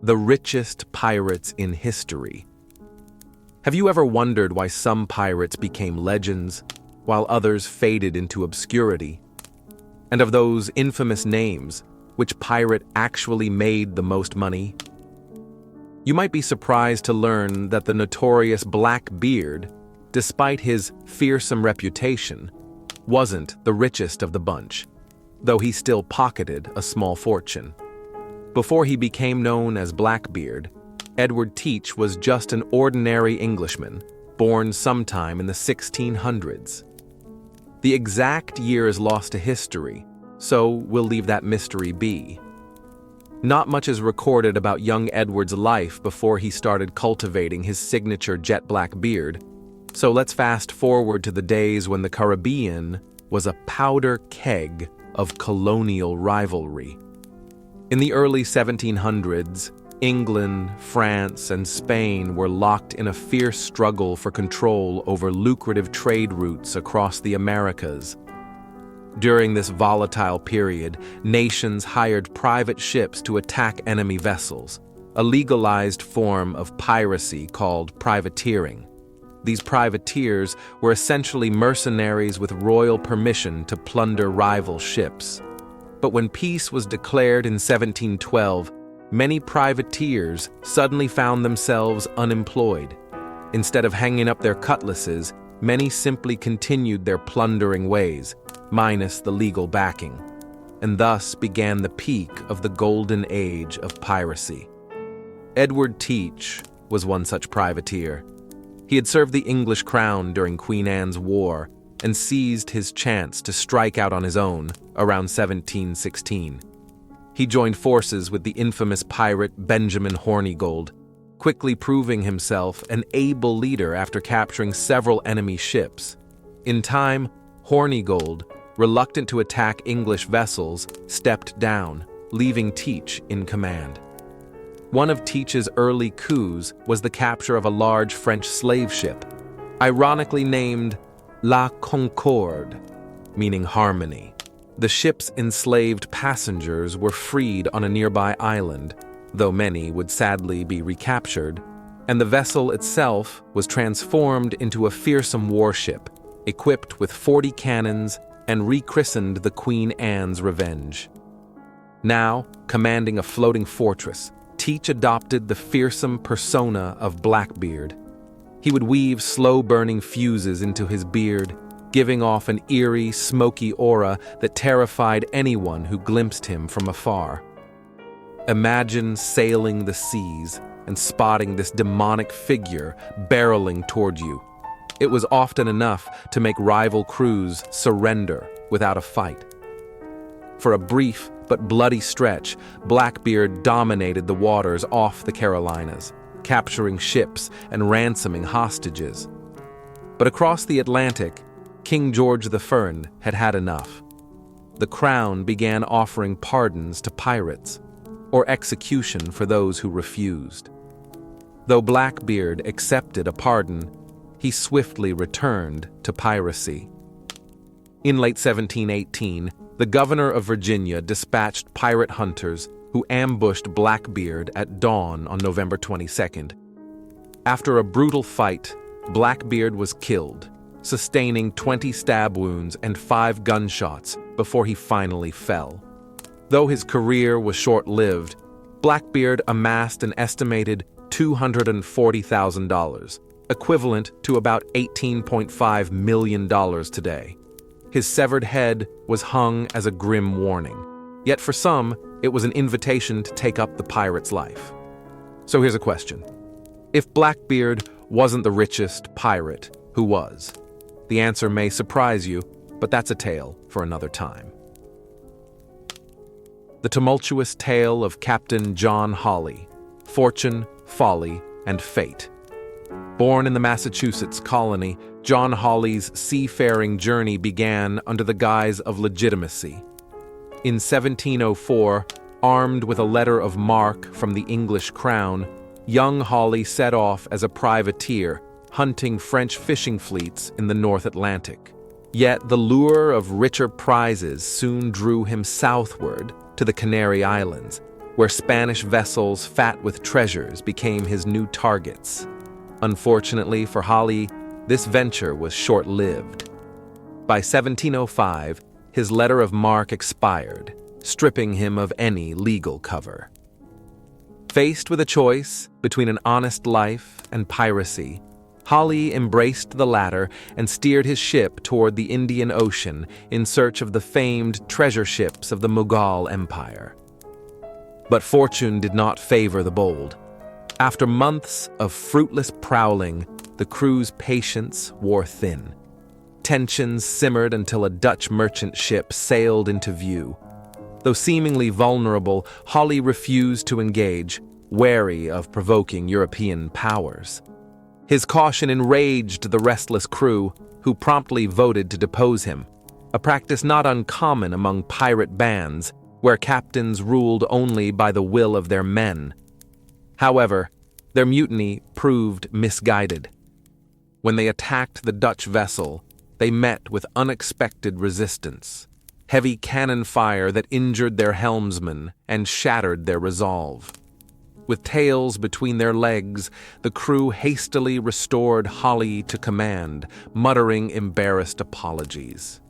The richest pirates in history. Have you ever wondered why some pirates became legends, while others faded into obscurity? And of those infamous names, which pirate actually made the most money? You might be surprised to learn that the notorious Blackbeard, despite his fearsome reputation, wasn't the richest of the bunch, though he still pocketed a small fortune. Before he became known as Blackbeard, Edward Teach was just an ordinary Englishman, born sometime in the 1600s. The exact year is lost to history, so we'll leave that mystery be. Not much is recorded about young Edward's life before he started cultivating his signature jet black beard, so let's fast forward to the days when the Caribbean was a powder keg of colonial rivalry. In the early 1700s, England, France, and Spain were locked in a fierce struggle for control over lucrative trade routes across the Americas. During this volatile period, nations hired private ships to attack enemy vessels, a legalized form of piracy called privateering. These privateers were essentially mercenaries with royal permission to plunder rival ships. But when peace was declared in 1712, many privateers suddenly found themselves unemployed. Instead of hanging up their cutlasses, many simply continued their plundering ways, minus the legal backing. And thus began the peak of the golden age of piracy. Edward Teach was one such privateer. He had served the English crown during Queen Anne's War and seized his chance to strike out on his own around 1716. He joined forces with the infamous pirate Benjamin Hornigold, quickly proving himself an able leader after capturing several enemy ships. In time, Hornigold, reluctant to attack English vessels, stepped down, leaving Teach in command. One of Teach's early coups was the capture of a large French slave ship, ironically named La Concorde, meaning harmony. The ship's enslaved passengers were freed on a nearby island, though many would sadly be recaptured, and the vessel itself was transformed into a fearsome warship, equipped with 40 cannons and rechristened the Queen Anne's Revenge. Now, commanding a floating fortress, Teach adopted the fearsome persona of Blackbeard. He would weave slow-burning fuses into his beard, giving off an eerie, smoky aura that terrified anyone who glimpsed him from afar. Imagine sailing the seas and spotting this demonic figure barreling toward you. It was often enough to make rival crews surrender without a fight. For a brief but bloody stretch, Blackbeard dominated the waters off the Carolinas, capturing ships and ransoming hostages. But across the Atlantic, King George I had had enough. The crown began offering pardons to pirates, or execution for those who refused. Though Blackbeard accepted a pardon, he swiftly returned to piracy. In late 1718, the governor of Virginia dispatched pirate hunters who ambushed Blackbeard at dawn on November 22nd. After a brutal fight, Blackbeard was killed, sustaining 20 stab wounds and 5 gunshots before he finally fell. Though his career was short-lived, Blackbeard amassed an estimated $240,000, equivalent to about $18.5 million today. His severed head was hung as a grim warning, yet for some, it was an invitation to take up the pirate's life. So here's a question. If Blackbeard wasn't the richest pirate, who was? The answer may surprise you, but that's a tale for another time. The tumultuous tale of Captain John Holly, fortune, folly, and fate. Born in the Massachusetts colony, John Holly's seafaring journey began under the guise of legitimacy. In 1704, armed with a letter of marque from the English crown, young Holly set off as a privateer, hunting French fishing fleets in the North Atlantic. Yet the lure of richer prizes soon drew him southward to the Canary Islands, where Spanish vessels fat with treasures became his new targets. Unfortunately for Holly, this venture was short-lived. By 1705, his letter of marque expired, stripping him of any legal cover. Faced with a choice between an honest life and piracy, Holly embraced the latter and steered his ship toward the Indian Ocean in search of the famed treasure ships of the Mughal Empire. But fortune did not favor the bold. After months of fruitless prowling, the crew's patience wore thin. Tensions simmered until a Dutch merchant ship sailed into view. Though seemingly vulnerable, Holly refused to engage, wary of provoking European powers. His caution enraged the restless crew, who promptly voted to depose him, a practice not uncommon among pirate bands, where captains ruled only by the will of their men. However, their mutiny proved misguided. When they attacked the Dutch vessel, they met with unexpected resistance, heavy cannon fire that injured their helmsman and shattered their resolve. With tails between their legs, the crew hastily restored Holly to command, muttering embarrassed apologies.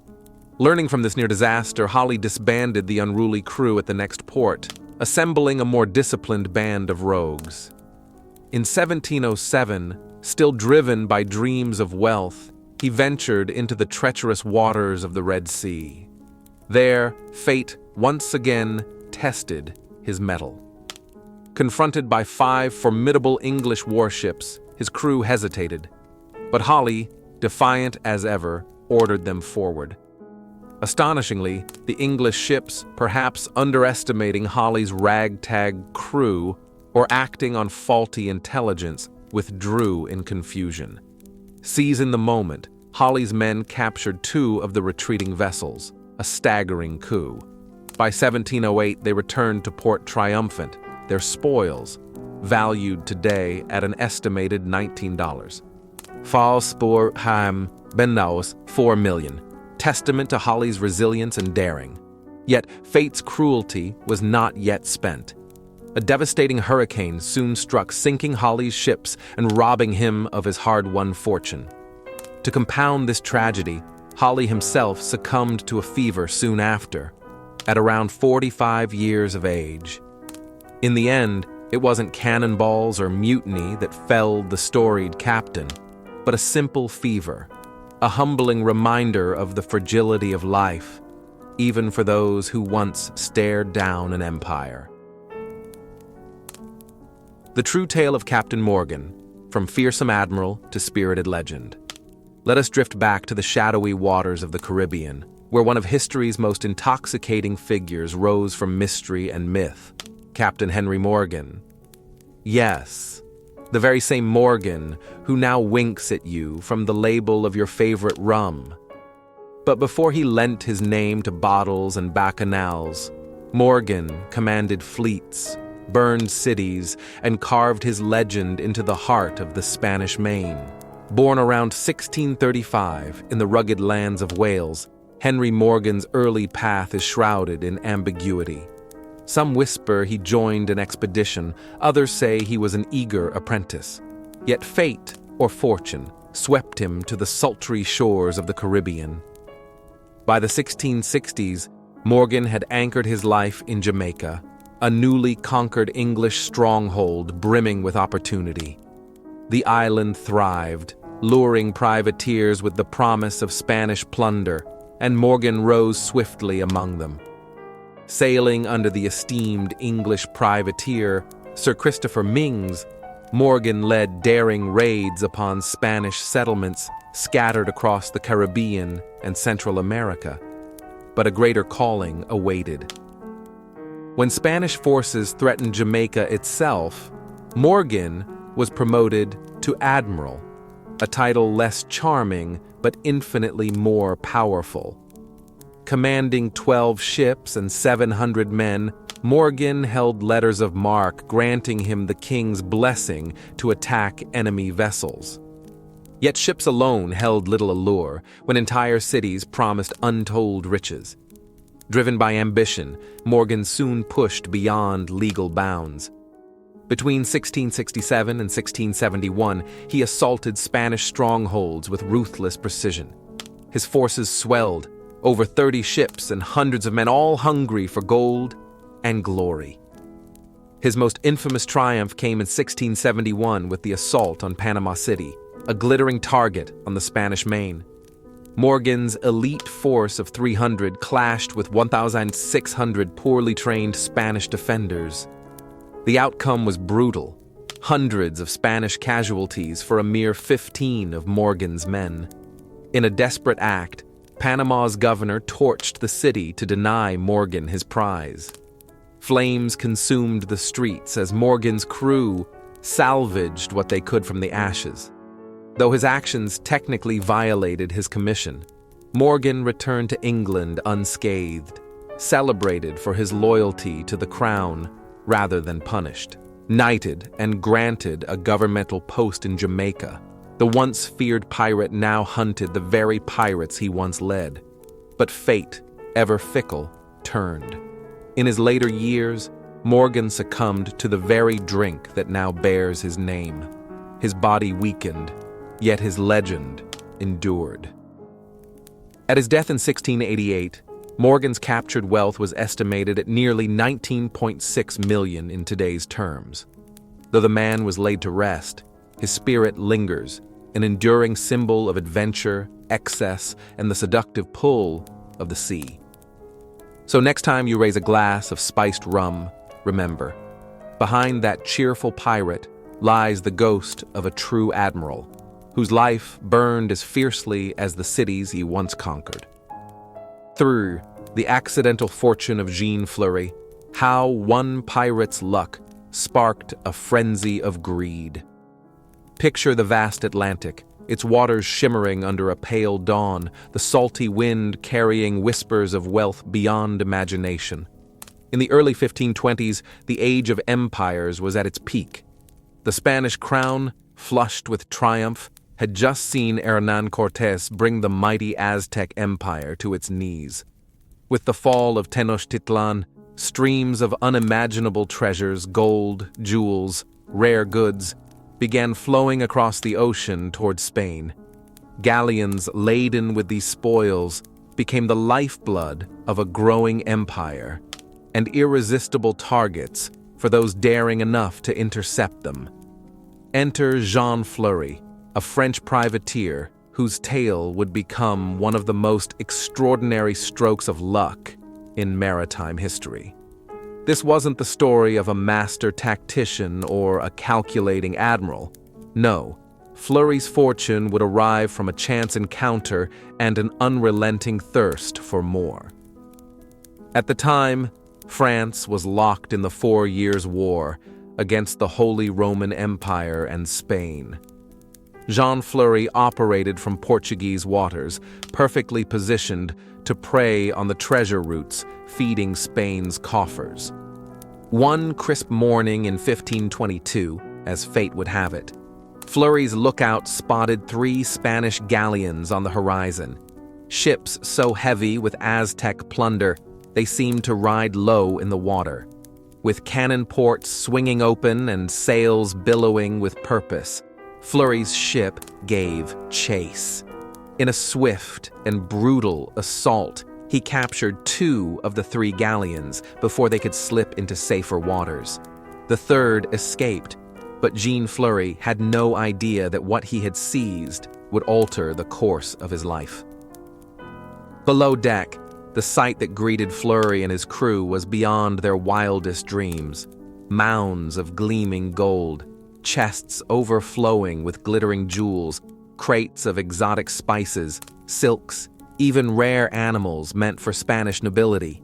Learning from this near disaster, Holly disbanded the unruly crew at the next port, assembling a more disciplined band of rogues. In 1707, still driven by dreams of wealth, he ventured into the treacherous waters of the Red Sea. There, fate once again tested his mettle. Confronted by 5 formidable English warships, his crew hesitated, but Holly, defiant as ever, ordered them forward. Astonishingly, the English ships, perhaps underestimating Holly's ragtag crew or acting on faulty intelligence, withdrew in confusion. Seizing the moment, Holly's men captured 2 of the retreating vessels, a staggering coup. By 1708, they returned to port triumphant, their spoils, valued today at an estimated $19. Falsborgheim Benaus, $4 million, testament to Holly's resilience and daring. Yet fate's cruelty was not yet spent. A devastating hurricane soon struck, sinking Holly's ships and robbing him of his hard-won fortune. To compound this tragedy, Holly himself succumbed to a fever soon after, at around 45 years of age. In the end, it wasn't cannonballs or mutiny that felled the storied captain, but a simple fever, a humbling reminder of the fragility of life, even for those who once stared down an empire. The true tale of Captain Morgan, from fearsome admiral to spirited legend. Let us drift back to the shadowy waters of the Caribbean, where one of history's most intoxicating figures rose from mystery and myth. Captain Henry Morgan. Yes, the very same Morgan who now winks at you from the label of your favorite rum. But before he lent his name to bottles and bacchanals, Morgan commanded fleets, burned cities, and carved his legend into the heart of the Spanish Main. Born around 1635 in the rugged lands of Wales, Henry Morgan's early path is shrouded in ambiguity. Some whisper he joined an expedition, others say he was an eager apprentice. Yet fate, or fortune, swept him to the sultry shores of the Caribbean. By the 1660s, Morgan had anchored his life in Jamaica, a newly conquered English stronghold brimming with opportunity. The island thrived, luring privateers with the promise of Spanish plunder, and Morgan rose swiftly among them. Sailing under the esteemed English privateer, Sir Christopher Mings, Morgan led daring raids upon Spanish settlements scattered across the Caribbean and Central America. But a greater calling awaited. When Spanish forces threatened Jamaica itself, Morgan was promoted to Admiral, a title less charming but infinitely more powerful. Commanding 12 ships and 700 men, Morgan held letters of marque granting him the king's blessing to attack enemy vessels. Yet ships alone held little allure when entire cities promised untold riches. Driven by ambition, Morgan soon pushed beyond legal bounds. Between 1667 and 1671, he assaulted Spanish strongholds with ruthless precision. His forces swelled, over 30 ships and hundreds of men, all hungry for gold and glory. His most infamous triumph came in 1671 with the assault on Panama City, a glittering target on the Spanish Main. Morgan's elite force of 300 clashed with 1,600 poorly trained Spanish defenders. The outcome was brutal, hundreds of Spanish casualties for a mere 15 of Morgan's men. In a desperate act, Panama's governor torched the city to deny Morgan his prize. Flames consumed the streets as Morgan's crew salvaged what they could from the ashes. Though his actions technically violated his commission, Morgan returned to England unscathed, celebrated for his loyalty to the crown rather than punished, knighted and granted a governmental post in Jamaica. The once feared pirate now hunted the very pirates he once led. But fate, ever fickle, turned. In his later years, Morgan succumbed to the very drink that now bears his name. His body weakened, yet his legend endured. At his death in 1688, Morgan's captured wealth was estimated at nearly 19.6 million in today's terms. Though the man was laid to rest, his spirit lingers, an enduring symbol of adventure, excess, and the seductive pull of the sea. So next time you raise a glass of spiced rum, remember, behind that cheerful pirate lies the ghost of a true admiral, whose life burned as fiercely as the cities he once conquered. Through the accidental fortune of Jean Flurry, how one pirate's luck sparked a frenzy of greed. Picture the vast Atlantic, its waters shimmering under a pale dawn, the salty wind carrying whispers of wealth beyond imagination. In the early 1520s, the age of empires was at its peak. The Spanish crown, flushed with triumph, had just seen Hernán Cortés bring the mighty Aztec Empire to its knees. With the fall of Tenochtitlan, streams of unimaginable treasures, gold, jewels, rare goods, began flowing across the ocean toward Spain. Galleons laden with these spoils became the lifeblood of a growing empire, and irresistible targets for those daring enough to intercept them. Enter Jean Flurry, a French privateer whose tale would become one of the most extraordinary strokes of luck in maritime history. This wasn't the story of a master tactician or a calculating admiral. No, Flurry's fortune would arrive from a chance encounter and an unrelenting thirst for more. At the time, France was locked in the 4 Years' War against the Holy Roman Empire and Spain. Jean Flurry operated from Portuguese waters, perfectly positioned to prey on the treasure routes feeding Spain's coffers. One crisp morning in 1522, as fate would have it, Flurry's lookout spotted 3 Spanish galleons on the horizon. Ships so heavy with Aztec plunder, they seemed to ride low in the water, with cannon ports swinging open and sails billowing with purpose. Flurry's ship gave chase. In a swift and brutal assault, he captured 2 of the 3 galleons before they could slip into safer waters. The third escaped, but Jean Flurry had no idea that what he had seized would alter the course of his life. Below deck, the sight that greeted Flurry and his crew was beyond their wildest dreams. Mounds of gleaming gold, chests overflowing with glittering jewels, crates of exotic spices, silks, even rare animals meant for Spanish nobility.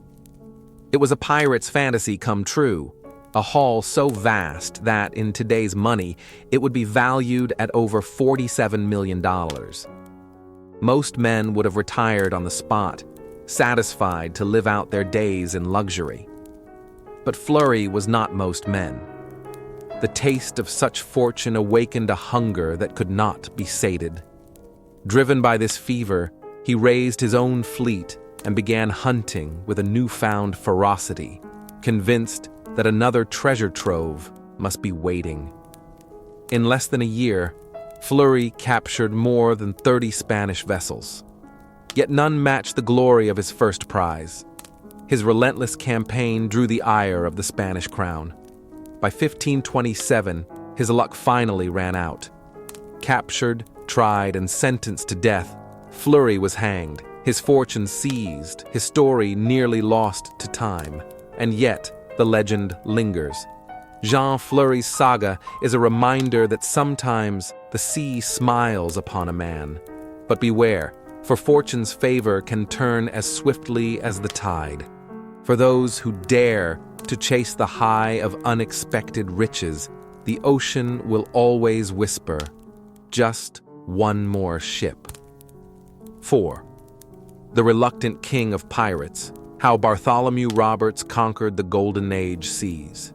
It was a pirate's fantasy come true, a haul so vast that, in today's money, it would be valued at over $47 million. Most men would have retired on the spot, satisfied to live out their days in luxury. But Flurry was not most men. The taste of such fortune awakened a hunger that could not be sated. Driven by this fever, he raised his own fleet and began hunting with a newfound ferocity, convinced that another treasure trove must be waiting. In less than a year, Flurry captured more than 30 Spanish vessels. Yet none matched the glory of his first prize. His relentless campaign drew the ire of the Spanish crown. By 1527, his luck finally ran out. Captured, tried, and sentenced to death, Flurry was hanged, his fortune seized, his story nearly lost to time. And yet, the legend lingers. Jean Flurry's saga is a reminder that sometimes the sea smiles upon a man. But beware, for fortune's favor can turn as swiftly as the tide. For those who dare to chase the high of unexpected riches, the ocean will always whisper, "Just one more ship." 4. The Reluctant King of Pirates, how Bartholomew Roberts conquered the Golden Age seas.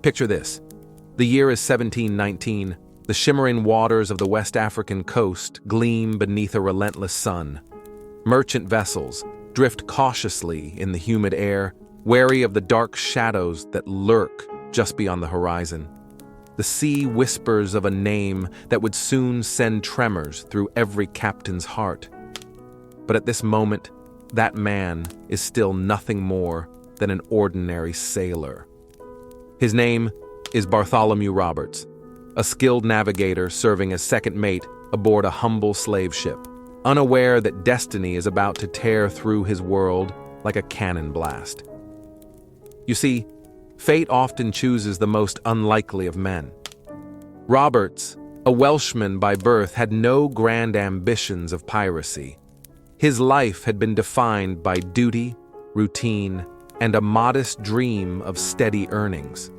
Picture this. The year is 1719. The shimmering waters of the West African coast gleam beneath a relentless sun. Merchant vessels drift cautiously in the humid air, wary of the dark shadows that lurk just beyond the horizon. The sea whispers of a name that would soon send tremors through every captain's heart. But at this moment, that man is still nothing more than an ordinary sailor. His name is Bartholomew Roberts, a skilled navigator serving as second mate aboard a humble slave ship, unaware that destiny is about to tear through his world like a cannon blast. You see, fate often chooses the most unlikely of men. Roberts, a Welshman by birth, had no grand ambitions of piracy. His life had been defined by duty, routine, and a modest dream of steady earnings.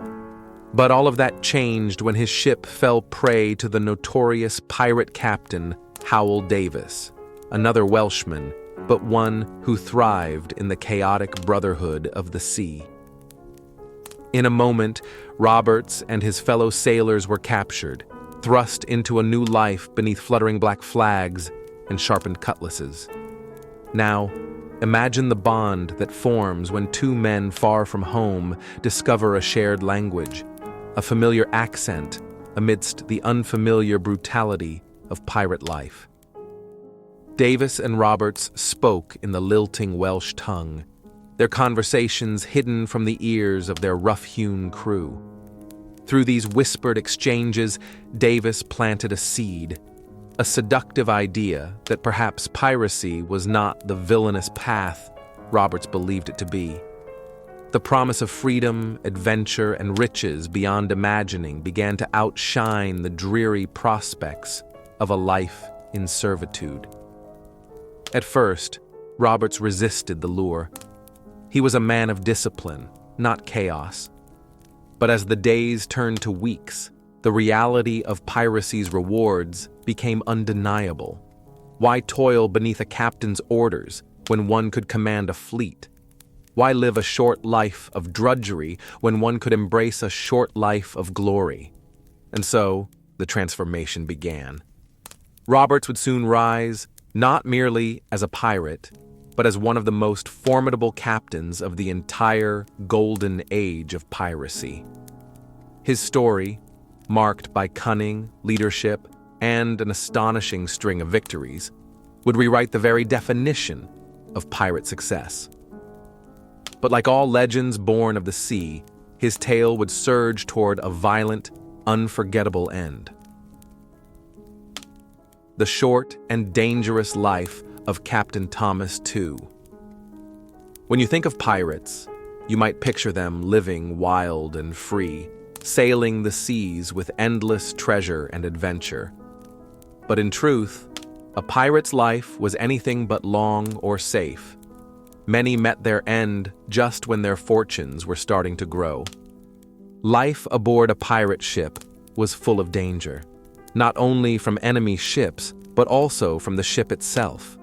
But all of that changed when his ship fell prey to the notorious pirate captain Howell Davis, another Welshman, but one who thrived in the chaotic brotherhood of the sea. In a moment, Roberts and his fellow sailors were captured, thrust into a new life beneath fluttering black flags and sharpened cutlasses. Now, imagine the bond that forms when two men far from home discover a shared language, a familiar accent amidst the unfamiliar brutality of pirate life. Davis and Roberts spoke in the lilting Welsh tongue, their conversations hidden from the ears of their rough-hewn crew. Through these whispered exchanges, Davis planted a seed, a seductive idea that perhaps piracy was not the villainous path Roberts believed it to be. The promise of freedom, adventure, and riches beyond imagining began to outshine the dreary prospects of a life in servitude. At first, Roberts resisted the lure. He was a man of discipline, not chaos. But as the days turned to weeks, the reality of piracy's rewards became undeniable. Why toil beneath a captain's orders when one could command a fleet? Why live a short life of drudgery when one could embrace a short life of glory? And so, the transformation began. Roberts would soon rise, not merely as a pirate, but as one of the most formidable captains of the entire golden age of piracy. His story, marked by cunning, leadership, and an astonishing string of victories, would rewrite the very definition of pirate success. But like all legends born of the sea, his tale would surge toward a violent, unforgettable end. The short and dangerous life of Captain Thomas II. When you think of pirates, you might picture them living wild and free, sailing the seas with endless treasure and adventure. But in truth, a pirate's life was anything but long or safe. Many met their end just when their fortunes were starting to grow. Life aboard a pirate ship was full of danger, not only from enemy ships, but also from the ship itself.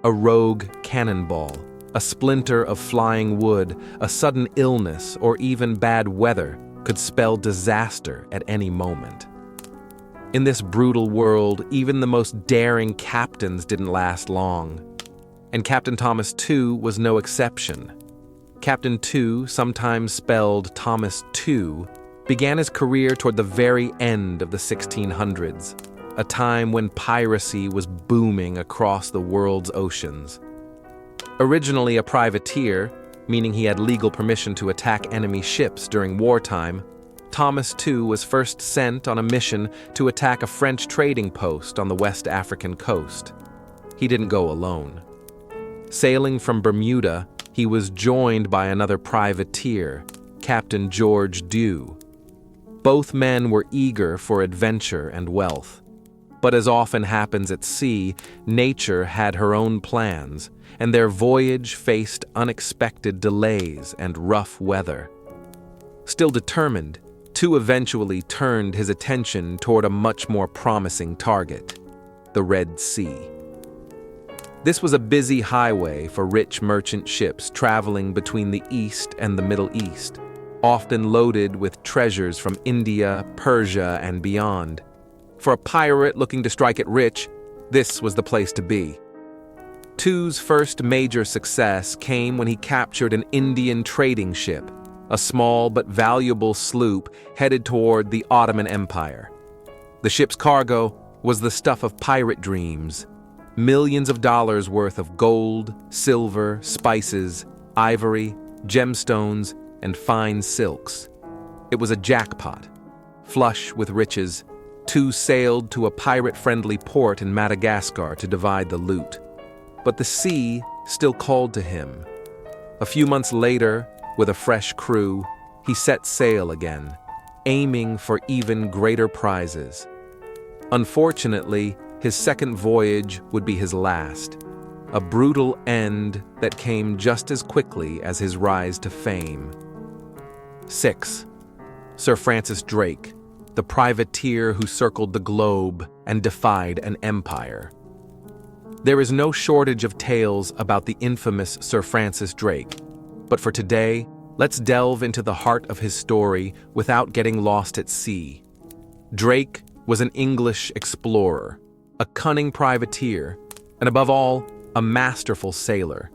A rogue cannonball, a splinter of flying wood, a sudden illness, or even bad weather could spell disaster at any moment. In this brutal world, even the most daring captains didn't last long. and Captain Thomas II was no exception. Captain II, sometimes spelled Thomas II, began his career toward the very end of the 1600s, a time when piracy was booming across the world's oceans. Originally a privateer, meaning he had legal permission to attack enemy ships during wartime, Thomas II was first sent on a mission to attack a French trading post on the West African coast. He didn't go alone. Sailing from Bermuda, he was joined by another privateer, Captain George Dew. Both men were eager for adventure and wealth. But as often happens at sea, nature had her own plans, and their voyage faced unexpected delays and rough weather. Still determined, Dew eventually turned his attention toward a much more promising target, the Red Sea. This was a busy highway for rich merchant ships traveling between the East and the Middle East, often loaded with treasures from India, Persia, and beyond. For a pirate looking to strike it rich, this was the place to be. Dew's first major success came when he captured an Indian trading ship, a small but valuable sloop headed toward the Ottoman Empire. The ship's cargo was the stuff of pirate dreams, millions of dollars worth of gold, silver, spices, ivory, gemstones, and fine silks. It was a jackpot. Flush with riches, Dew sailed to a pirate-friendly port in Madagascar to divide the loot. But the sea still called to him. A few months later, with a fresh crew, he set sail again, aiming for even greater prizes. Unfortunately, his second voyage would be his last, a brutal end that came just as quickly as his rise to fame. 6. Sir Francis Drake, the privateer who circled the globe and defied an empire. There is no shortage of tales about the infamous Sir Francis Drake, but for today, let's delve into the heart of his story without getting lost at sea. Drake was an English explorer, a cunning privateer, and above all, a masterful sailor.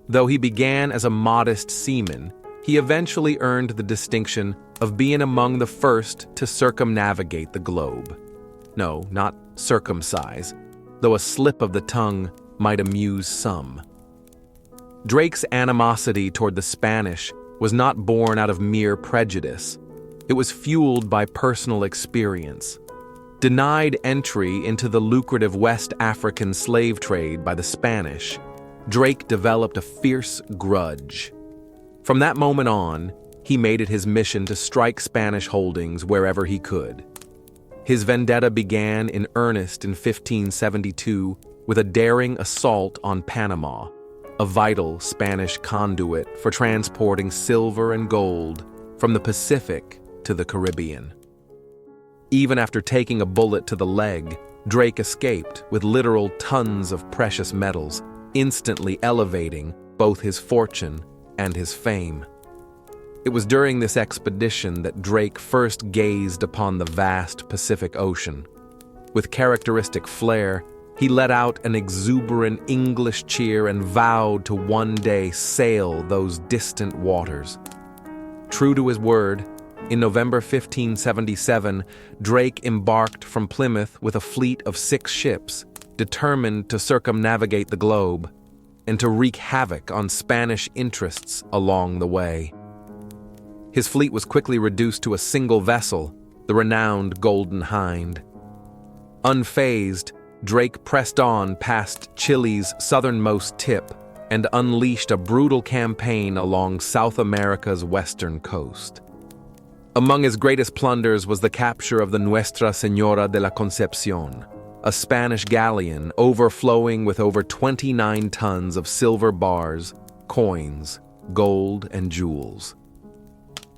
Though he began as a modest seaman, he eventually earned the distinction of being among the first to circumnavigate the globe. No, not circumcise, though a slip of the tongue might amuse some. Drake's animosity toward the Spanish was not born out of mere prejudice. It was fueled by personal experience. Denied entry into the lucrative West African slave trade by the Spanish, Drake developed a fierce grudge. From that moment on, he made it his mission to strike Spanish holdings wherever he could. His vendetta began in earnest in 1572 with a daring assault on Panama, a vital Spanish conduit for transporting silver and gold from the Pacific to the Caribbean. Even after taking a bullet to the leg, Drake escaped with literal tons of precious metals, instantly elevating both his fortune and his fame. It was during this expedition that Drake first gazed upon the vast Pacific Ocean. With characteristic flair, he let out an exuberant English cheer and vowed to one day sail those distant waters. True to his word, in November 1577, Drake embarked from Plymouth with a fleet of 6 ships, determined to circumnavigate the globe and to wreak havoc on Spanish interests along the way. His fleet was quickly reduced to a single vessel, the renowned Golden Hind. Unfazed, Drake pressed on past Chile's southernmost tip and unleashed a brutal campaign along South America's western coast. Among his greatest plunders was the capture of the Nuestra Señora de la Concepción, a Spanish galleon overflowing with over 29 tons of silver bars, coins, gold, and jewels.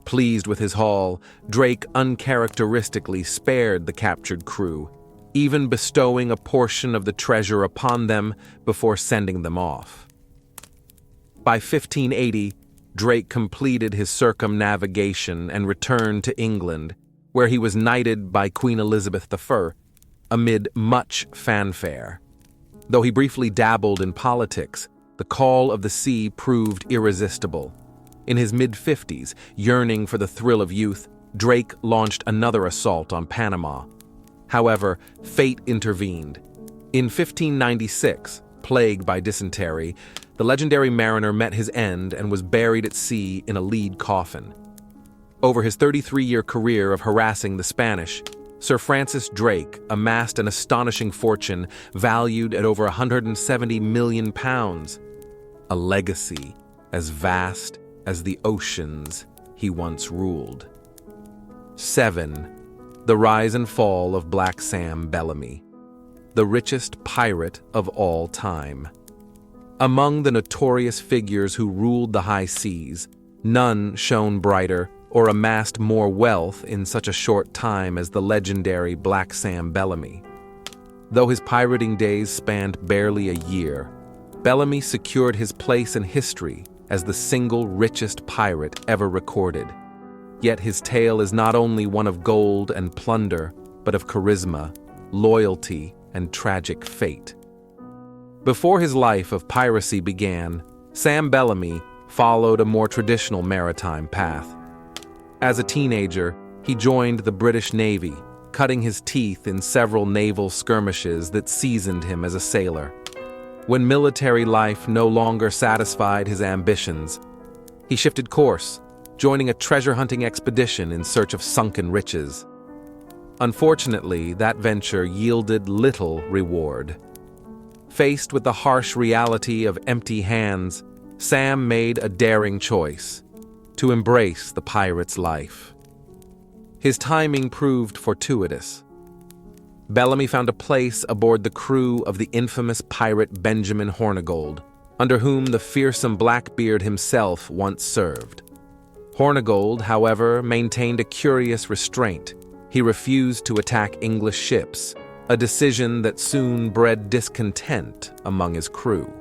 Pleased with his haul, Drake uncharacteristically spared the captured crew, even bestowing a portion of the treasure upon them before sending them off. By 1580, Drake completed his circumnavigation and returned to England, where he was knighted by Queen Elizabeth I, amid much fanfare. Though he briefly dabbled in politics, the call of the sea proved irresistible. In his mid-50s, yearning for the thrill of youth, Drake launched another assault on Panama. However, fate intervened. In 1596, plagued by dysentery, the legendary mariner met his end and was buried at sea in a lead coffin. Over his 33-year career of harassing the Spanish, Sir Francis Drake amassed an astonishing fortune valued at over £170 million, a legacy as vast as the oceans he once ruled. 7. The rise and fall of Black Sam Bellamy, the richest pirate of all time. Among the notorious figures who ruled the high seas, none shone brighter or amassed more wealth in such a short time as the legendary Black Sam Bellamy. Though his pirating days spanned barely a year, Bellamy secured his place in history as the single richest pirate ever recorded. Yet his tale is not only one of gold and plunder, but of charisma, loyalty, and tragic fate. Before his life of piracy began, Sam Bellamy followed a more traditional maritime path. As a teenager, he joined the British Navy, cutting his teeth in several naval skirmishes that seasoned him as a sailor. When military life no longer satisfied his ambitions, he shifted course, joining a treasure-hunting expedition in search of sunken riches. Unfortunately, that venture yielded little reward. Faced with the harsh reality of empty hands, Sam made a daring choice: to embrace the pirate's life. His timing proved fortuitous. Bellamy found a place aboard the crew of the infamous pirate Benjamin Hornigold, under whom the fearsome Blackbeard himself once served. Hornigold, however, maintained a curious restraint. He refused to attack English ships, a decision that soon bred discontent among his crew.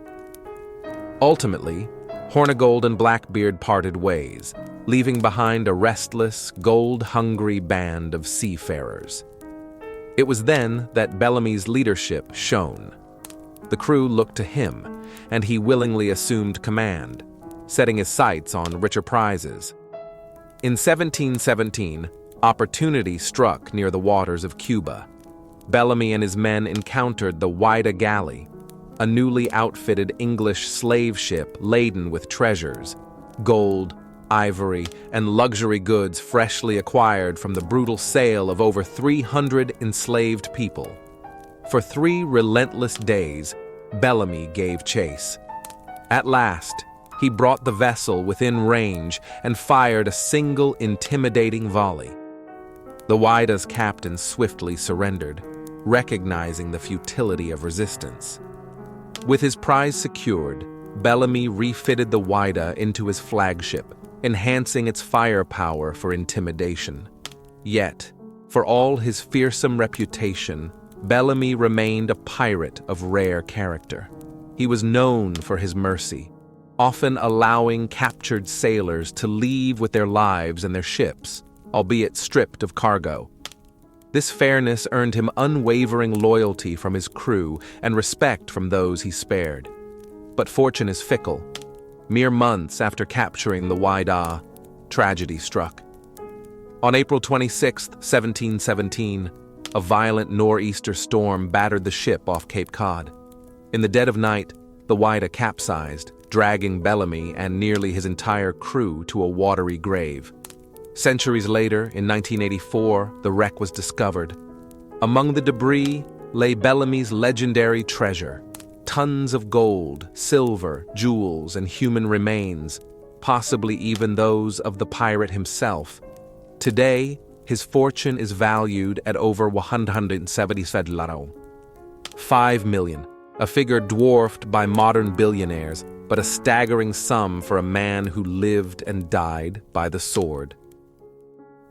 Ultimately, Hornigold and Blackbeard parted ways, leaving behind a restless, gold-hungry band of seafarers. It was then that Bellamy's leadership shone. The crew looked to him, and he willingly assumed command, setting his sights on richer prizes. In 1717, opportunity struck near the waters of Cuba. Bellamy and his men encountered the Whydah galley, a newly outfitted English slave ship laden with treasures, gold, ivory, and luxury goods freshly acquired from the brutal sale of over 300 enslaved people. For 3 relentless days, Bellamy gave chase. At last, he brought the vessel within range and fired a single intimidating volley. The Whydah's captain swiftly surrendered, recognizing the futility of resistance. With his prize secured, Bellamy refitted the Whydah into his flagship, enhancing its firepower for intimidation. Yet, for all his fearsome reputation, Bellamy remained a pirate of rare character. He was known for his mercy, often allowing captured sailors to leave with their lives and their ships, albeit stripped of cargo. This fairness earned him unwavering loyalty from his crew and respect from those he spared. But fortune is fickle. Mere months after capturing the Whydah, tragedy struck. On April 26, 1717, a violent nor'easter storm battered the ship off Cape Cod. In the dead of night, the Whydah capsized, dragging Bellamy and nearly his entire crew to a watery grave. Centuries later, in 1984, the wreck was discovered. Among the debris lay Bellamy's legendary treasure: tons of gold, silver, jewels, and human remains, possibly even those of the pirate himself. Today, his fortune is valued at over $175 million, a figure dwarfed by modern billionaires, but a staggering sum for a man who lived and died by the sword.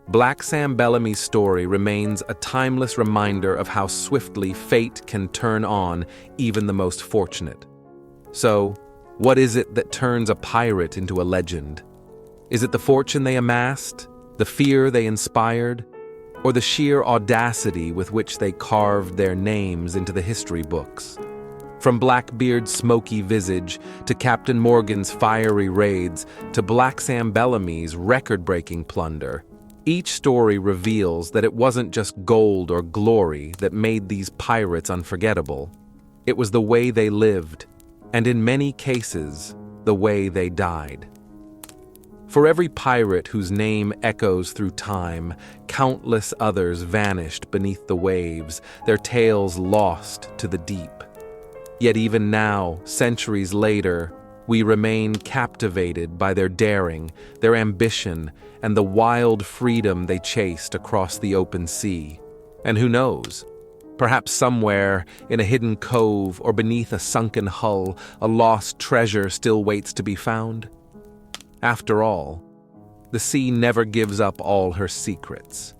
Black Sam Bellamy's story remains a timeless reminder of how swiftly fate can turn on even the most fortunate. So, what is it that turns a pirate into a legend? Is it the fortune they amassed, the fear they inspired, or the sheer audacity with which they carved their names into the history books? From Blackbeard's smoky visage, to Captain Morgan's fiery raids, to Black Sam Bellamy's record-breaking plunder, each story reveals that it wasn't just gold or glory that made these pirates unforgettable. It was the way they lived, and in many cases, the way they died. For every pirate whose name echoes through time, countless others vanished beneath the waves, their tales lost to the deep. Yet even now, centuries later, we remain captivated by their daring, their ambition, and the wild freedom they chased across the open sea. And who knows? Perhaps somewhere, in a hidden cove or beneath a sunken hull, a lost treasure still waits to be found. After all, the sea never gives up all her secrets.